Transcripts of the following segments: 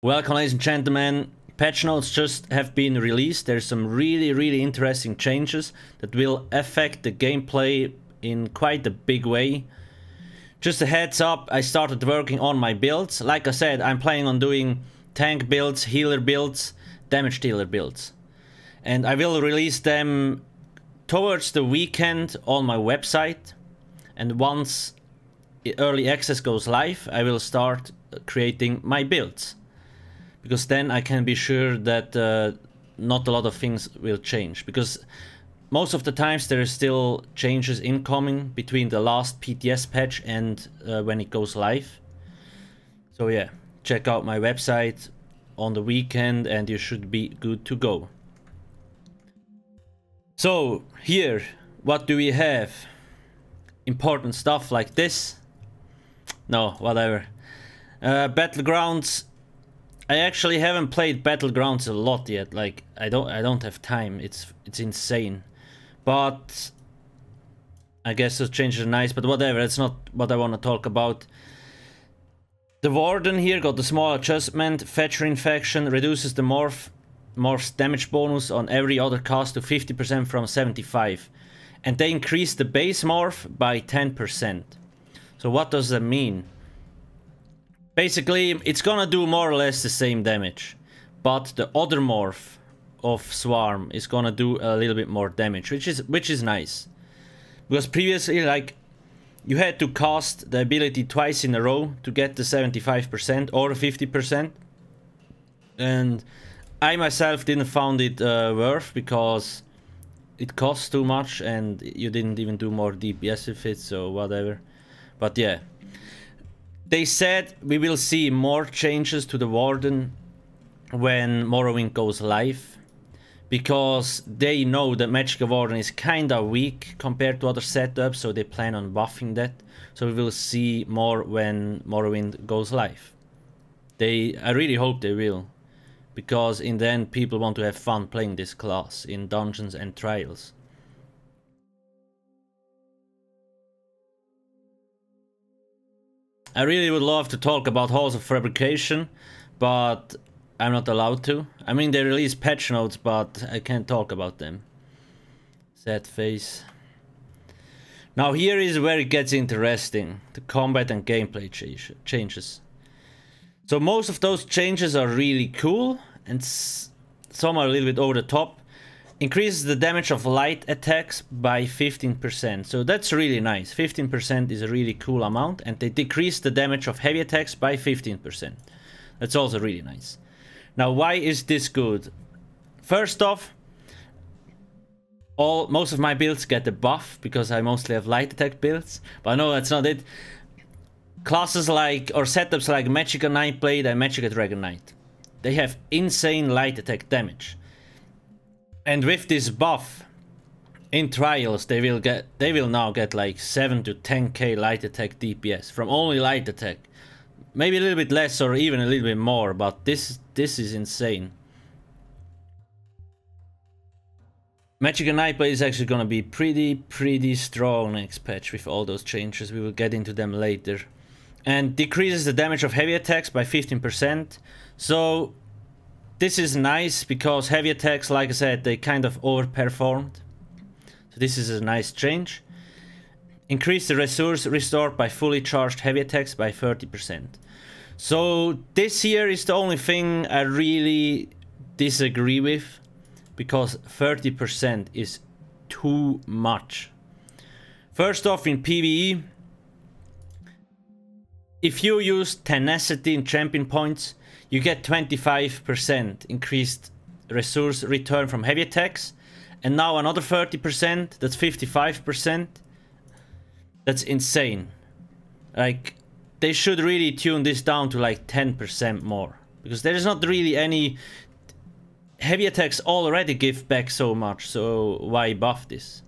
Welcome, ladies and gentlemen. Patch notes just have been released. There's some really interesting changes that will affect the gameplay in quite a big way. Just a heads up, I started working on my builds. Like I said, I'm planning on doing tank builds, healer builds, damage dealer builds. And I will release them towards the weekend on my website. And once early access goes live, I will start creating my builds. Because then I can be sure that not a lot of things will change. Because most of the times there are still changes incoming between the last PTS patch and when it goes live. So yeah, check out my website on the weekend and you should be good to go. So here, what do we have? Important stuff like this. No, whatever. Battlegrounds. I actually haven't played Battlegrounds a lot yet. Like I don't have time. It's insane. But I guess those changes are nice, but whatever, that's not what I want to talk about. The Warden here got a small adjustment. Fetcher Infection reduces the morph's damage bonus on every other cast to 50% from 75. And they increased the base morph by 10%. So what does that mean? Basically, it's gonna do more or less the same damage, but the other morph of Swarm is gonna do a little bit more damage, which is nice. Because previously, like, you had to cast the ability twice in a row to get the 75% or 50%. And I myself didn't find it worth because it costs too much and you didn't even do more DPS with it, so whatever. But yeah. They said we will see more changes to the Warden when Morrowind goes live, because they know that Magicka Warden is kinda weak compared to other setups, so they plan on buffing that. So we will see more when Morrowind goes live. I really hope they will, because in the end people want to have fun playing this class in dungeons and trials. I really would love to talk about Halls of Fabrication, but I'm not allowed to. I mean, they release patch notes, but I can't talk about them. Sad face. Now here is where it gets interesting. The combat and gameplay changes. So most of those changes are really cool, and some are a little bit over the top. Increases the damage of light attacks by 15%. So that's really nice. 15% is a really cool amount. And they decrease the damage of heavy attacks by 15%. That's also really nice. Now, why is this good? First off, most of my builds get a buff because I mostly have light attack builds. But no, that's not it. Classes like, or setups like Magicka Nightblade and Magicka Dragon Knight, they have insane light attack damage. And with this buff, in trials, they will now get like 7 to 10k light attack DPS from only light attack. Maybe a little bit less or even a little bit more, but this is insane. Magicka Nightblade is actually gonna be pretty strong next patch with all those changes. We will get into them later. And decreases the damage of heavy attacks by 15%. So this is nice because heavy attacks, like I said, they kind of overperformed. So this is a nice change. Increase the resource restored by fully charged heavy attacks by 30%. So this here is the only thing I really disagree with, because 30% is too much. First off, in PvE, if you use tenacity in champion points, you get 25% increased resource return from heavy attacks. And now another 30%, that's 55%. That's insane. Like, they should really tune this down to like 10% more. Because there is not really any... Heavy attacks already give back so much, so why buff this?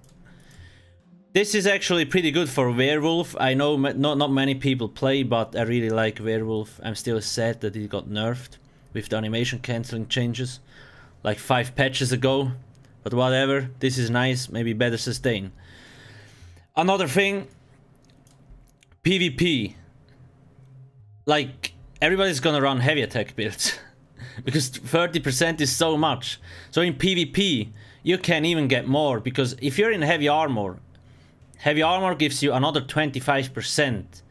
This is actually pretty good for Werewolf. I know not many people play, but I really like Werewolf. I'm still sad that it got nerfed with the animation cancelling changes like 5 patches ago. But whatever, this is nice, maybe better sustain. Another thing, PvP. Like, everybody's gonna run heavy attack builds. Because 30% is so much. So in PvP, you can even get more. Because if you're in heavy armor gives you another 25%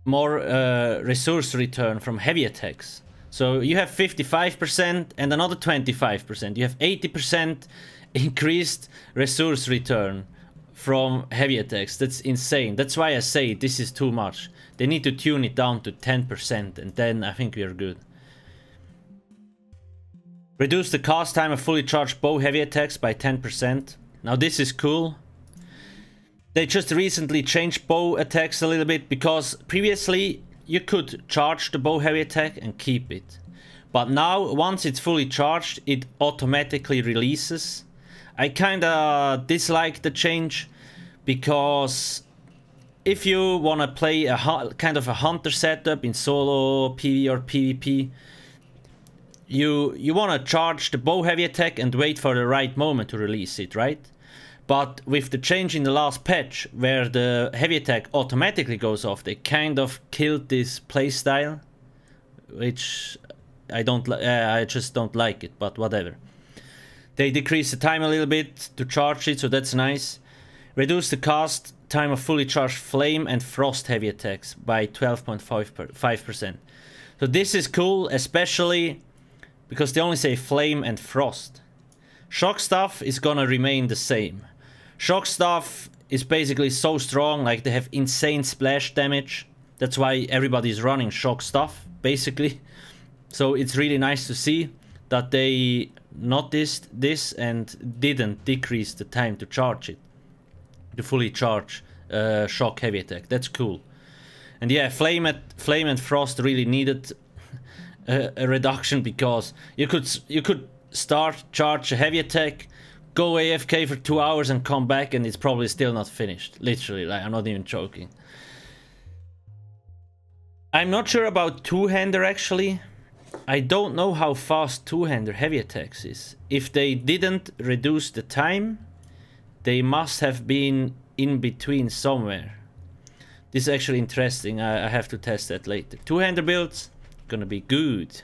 more resource return from heavy attacks. So you have 55% and another 25%. You have 80% increased resource return from heavy attacks. That's insane. That's why I say this is too much. They need to tune it down to 10% and then I think we are good. Reduce the cast time of fully charged bow heavy attacks by 10%. Now this is cool. They just recently changed bow attacks a little bit because previously you could charge the bow heavy attack and keep it. But now once it's fully charged it automatically releases. I kinda dislike the change because if you wanna play a kind of a hunter setup in solo, PvE or PvP, you wanna charge the bow heavy attack and wait for the right moment to release it, right? But with the change in the last patch, where the heavy attack automatically goes off, they kind of killed this playstyle, which I just don't like it. But whatever. They decrease the time a little bit to charge it, so that's nice. Reduce the cast time of fully charged flame and frost heavy attacks by 12.5%. So this is cool, especially because they only say flame and frost. Shock stuff is gonna remain the same. Shock stuff is basically so strong, like they have insane splash damage. That's why everybody's running shock stuff, basically. So it's really nice to see that they noticed this and didn't decrease the time to charge it. To fully charge shock heavy attack. That's cool. And yeah, flame and frost really needed a reduction because you could start, charge a heavy attack, go AFK for 2 hours and come back and it's probably still not finished. Literally, like, I'm not even joking. I'm not sure about two-hander actually. I don't know how fast two-hander heavy attacks is. If they didn't reduce the time, they must have been in between somewhere. This is actually interesting. I have to test that later. Two-hander builds, gonna be good.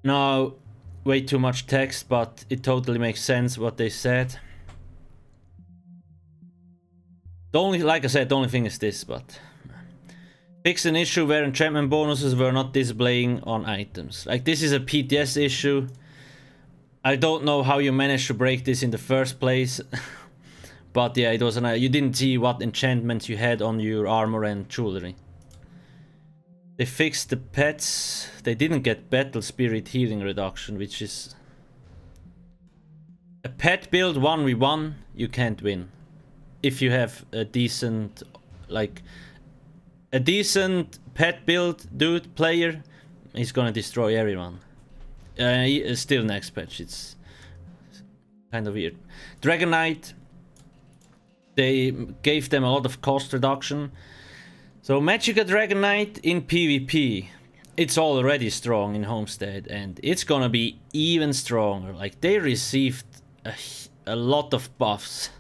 Now, way too much text, but it totally makes sense what they said. The only, like I said, the only thing is this, but fix an issue where enchantment bonuses were not displaying on items. Like, this is a PTS issue. I don't know how you managed to break this in the first place. But yeah, it was you didn't see what enchantments you had on your armor and jewelry. They fixed the pets. They didn't get battle spirit healing reduction, which is a pet build 1v1 you can't win. If you have a decent, like a decent pet build dude player, he's gonna destroy everyone. Still next patch, it's kind of weird. Dragon Knight, they gave them a lot of cost reduction. So Magicka Dragon Knight in PvP, it's already strong in Homestead and it's gonna be even stronger. Like, they received a lot of buffs.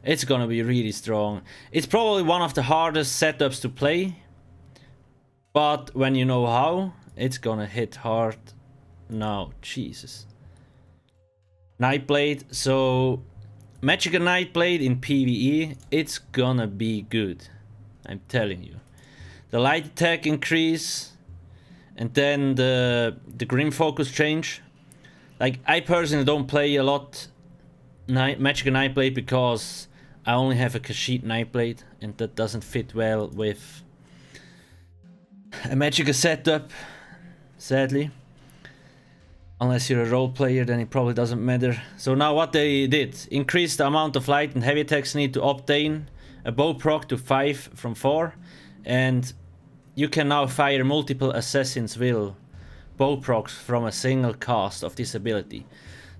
It's gonna be really strong. It's probably one of the hardest setups to play, but when you know how, it's gonna hit hard. Now, Jesus. Nightblade, so Magicka Nightblade in PvE, it's gonna be good. I'm telling you. The light attack increase, and then the Grim Focus change. Like, I personally don't play a lot Magicka Nightblade because I only have a Kashyyyk Nightblade, and that doesn't fit well with a Magicka setup, sadly. Unless you're a role player, then it probably doesn't matter. So now what they did, increase the amount of light and heavy attacks need to obtain a bow proc to 5 from 4, and you can now fire multiple Assassin's Will bow procs from a single cast of this ability.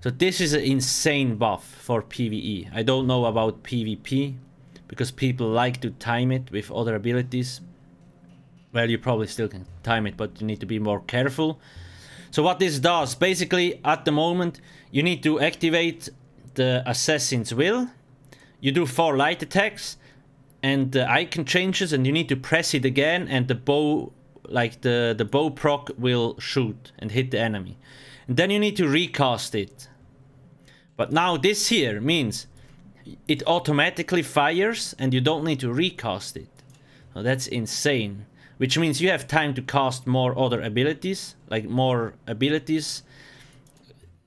So this is an insane buff for PvE. I don't know about PvP, because people like to time it with other abilities. Well, you probably still can time it, but you need to be more careful. So what this does, basically at the moment, you need to activate the Assassin's Will. You do 4 light attacks, and the icon changes, and you need to press it again, and the bow like the bow proc will shoot and hit the enemy. And then you need to recast it. But now this here means it automatically fires and you don't need to recast it. So that's insane. Which means you have time to cast more other abilities, like more abilities.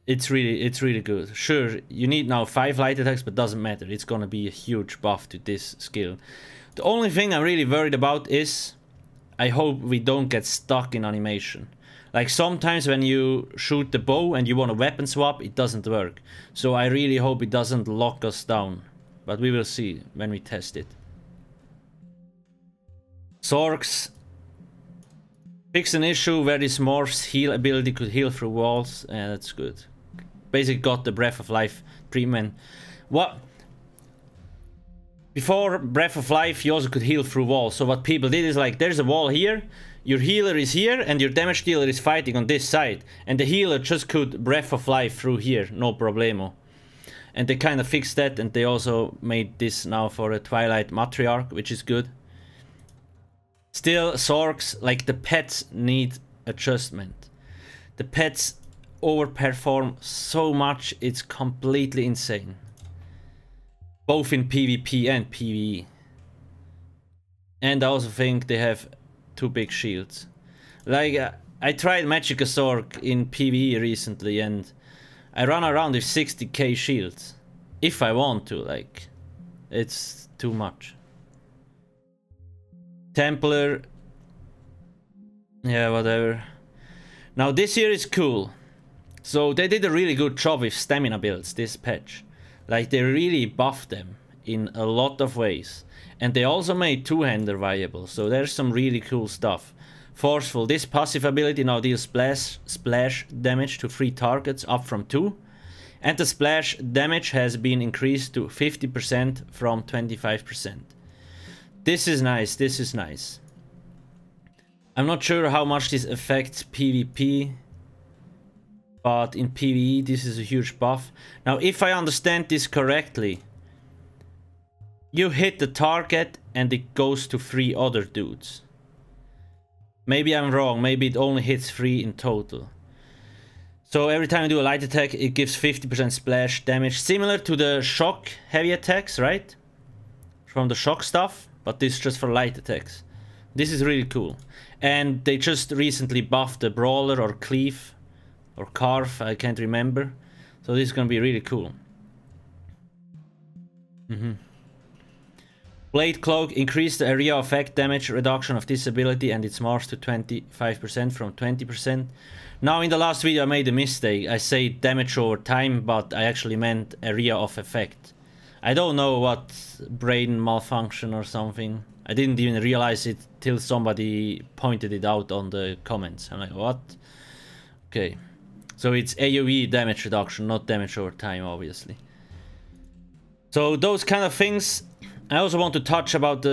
It's really good. Sure, you need now 5 light attacks, but doesn't matter. It's gonna be a huge buff to this skill. The only thing I'm really worried about is I hope we don't get stuck in animation. Like sometimes when you shoot the bow and you want a weapon swap, it doesn't work. So I really hope it doesn't lock us down. But we will see when we test it. Zorks. Fix an issue where this morph's heal ability could heal through walls. Yeah, that's good. Basically got the Breath of Life treatment. What? Before Breath of Life, you also could heal through walls. So what people did is like, there's a wall here. Your healer is here and your damage dealer is fighting on this side. And the healer just could Breath of Life through here, no problemo. And they kind of fixed that, and they also made this now for a Twilight Matriarch, which is good. Still, Zorks, like the pets need adjustment. The pets overperform so much, it's completely insane. Both in PvP and PvE. And I also think they have too big shields. Like, I tried Magicka Zork in PvE recently and I run around with 60k shields. If I want to, like, it's too much. Templar. Yeah, whatever. Now this here is cool. So they did a really good job with stamina builds, this patch. Like they really buffed them in a lot of ways. And they also made two-hander viable, so there's some really cool stuff. Forceful, this passive ability now deals splash damage to 3 targets, up from 2. And the splash damage has been increased to 50% from 25%. This is nice, this is nice. I'm not sure how much this affects PvP, but in PvE this is a huge buff. Now if I understand this correctly, you hit the target and it goes to 3 other dudes. Maybe I'm wrong, maybe it only hits 3 in total. So every time you do a light attack, it gives 50% splash damage, similar to the shock heavy attacks, right? From the shock stuff, but this is just for light attacks. This is really cool. And they just recently buffed the brawler or cleave or carve, I can't remember. So this is gonna be really cool. Blade Cloak increased the area effect damage reduction of this ability and its morphs to 25% from 20%. Now in the last video I made a mistake. I say damage over time, but I actually meant area of effect. I don't know what brain malfunction or something. I didn't even realize it till somebody pointed it out on the comments. I'm like, what? Okay. So it's AoE damage reduction, not damage over time, obviously. So those kind of things. I also want to touch about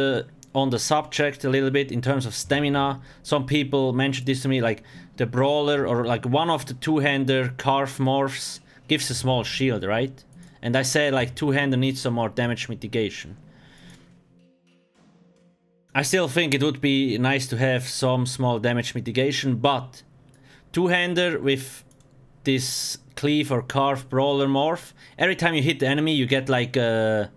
on the subject a little bit in terms of stamina. Some people mentioned this to me, like the brawler or like one of the two-hander carve morphs gives a small shield, right? And I said like two-hander needs some more damage mitigation. I still think it would be nice to have some small damage mitigation, but two-hander with this cleave or carve brawler morph, every time you hit the enemy you get like a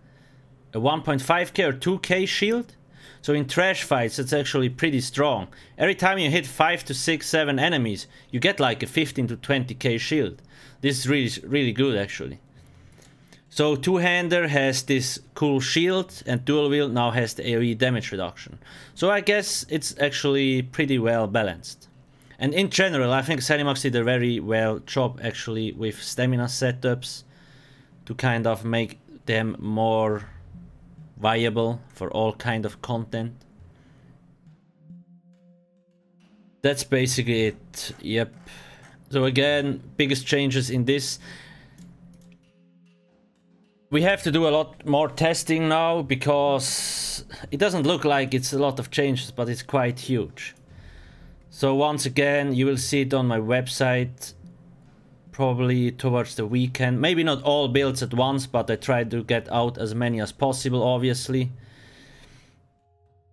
1.5k or 2k shield. So in trash fights it's actually pretty strong. Every time you hit 5 to 6, 7 enemies you get like a 15 to 20k shield. This is really good actually. So two-hander has this cool shield and dual wield now has the AoE damage reduction. So I guess it's actually pretty well balanced. And in general I think Zenimax did a very well job actually with stamina setups to kind of make them more viable for all kind of content. That's basically it. Yep. So again, biggest changes in this. We have to do a lot more testing now because it doesn't look like it's a lot of changes, but it's quite huge. So once again, you will see it on my website probably towards the weekend. Maybe not all builds at once, but I tried to get out as many as possible, obviously.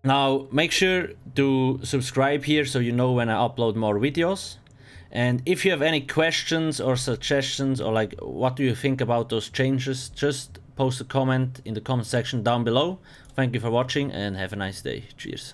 Now make sure to subscribe here so you know when I upload more videos. And if you have any questions or suggestions, or like what do you think about those changes, just post a comment in the comment section down below. Thank you for watching and have a nice day. Cheers.